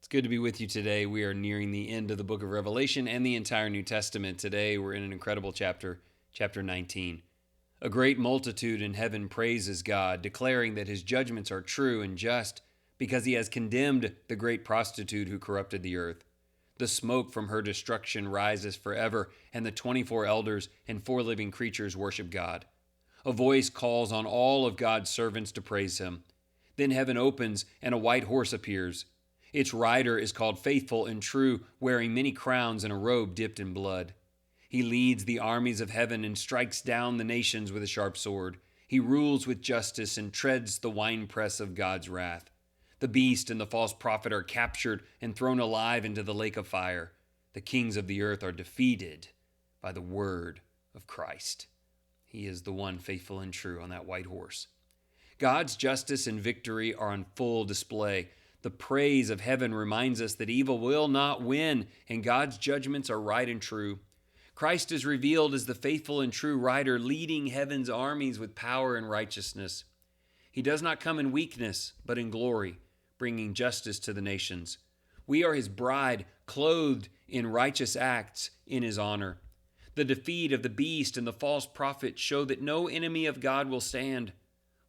It's good to be with you today. We are nearing the end of the book of Revelation and the entire New Testament. Today we're in an incredible chapter, chapter 19. A great multitude in heaven praises God, declaring that his judgments are true and just because he has condemned the great prostitute who corrupted the earth. The smoke from her destruction rises forever, and the 24 elders and 4 living creatures worship God. A voice calls on all of God's servants to praise him. Then heaven opens, and a white horse appears. Its rider is called Faithful and True, wearing many crowns and a robe dipped in blood. He leads the armies of heaven and strikes down the nations with a sharp sword. He rules with justice and treads the winepress of God's wrath. The beast and the false prophet are captured and thrown alive into the lake of fire. The kings of the earth are defeated by the word of Christ. He is the one faithful and true on that white horse. God's justice and victory are on full display. The praise of heaven reminds us that evil will not win, and God's judgments are right and true. Christ is revealed as the faithful and true rider, leading heaven's armies with power and righteousness. He does not come in weakness, but in glory, bringing justice to the nations. We are his bride, clothed in righteous acts in his honor. The defeat of the beast and the false prophet show that no enemy of God will stand.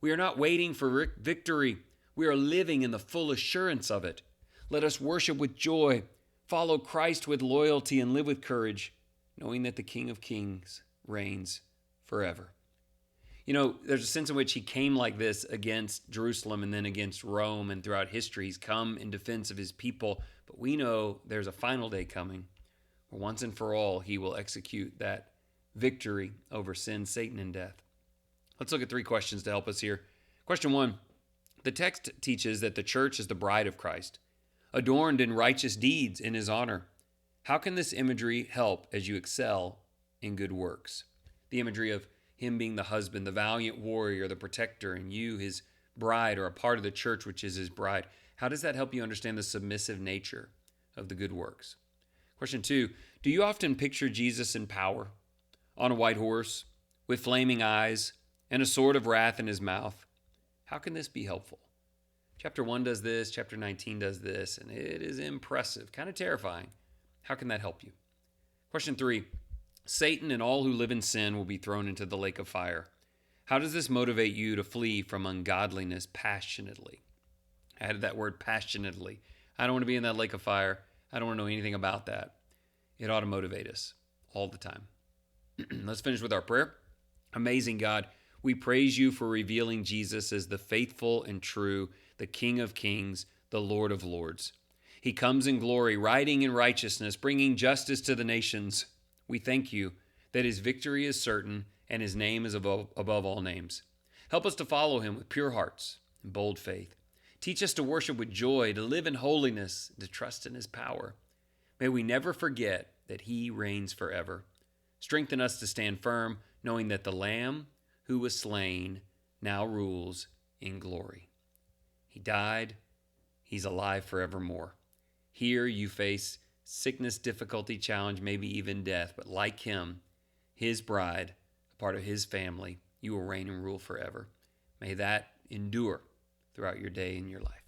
We are not waiting for victory. We are living in the full assurance of it. Let us worship with joy, follow Christ with loyalty, and live with courage, knowing that the King of Kings reigns forever. You know, there's a sense in which he came like this against Jerusalem and then against Rome, and throughout history he's come in defense of his people. But we know there's a final day coming where once and for all he will execute that victory over sin, Satan, and death. Let's look at 3 questions to help us here. Question 1. The text teaches that the church is the bride of Christ, adorned in righteous deeds in his honor. How can this imagery help as you excel in good works? The imagery of him being the husband, the valiant warrior, the protector, and you, his bride, or a part of the church which is his bride. How does that help you understand the submissive nature of the good works? Question 2. Do you often picture Jesus in power, on a white horse, with flaming eyes, and a sword of wrath in his mouth? How can this be helpful? Chapter 1 does this, chapter 19 does this, and it is impressive, kind of terrifying. How can that help you? Question 3. Satan and all who live in sin will be thrown into the lake of fire. How does this motivate you to flee from ungodliness passionately? I added that word passionately. I don't want to be in that lake of fire. I don't want to know anything about that. It ought to motivate us all the time. Let's finish with our prayer. Amazing God, we praise you for revealing Jesus as the faithful and true, the King of Kings, the Lord of Lords. He comes in glory, riding in righteousness, bringing justice to the nations. We thank you that his victory is certain and his name is above all names. Help us to follow him with pure hearts and bold faith. Teach us to worship with joy, to live in holiness, to trust in his power. May we never forget that he reigns forever. Strengthen us to stand firm, knowing that the Lamb who was slain now rules in glory. He died. He's alive forevermore. Here you face sickness, difficulty, challenge, maybe even death. But like him, his bride, a part of his family, you will reign and rule forever. May that endure throughout your day and your life.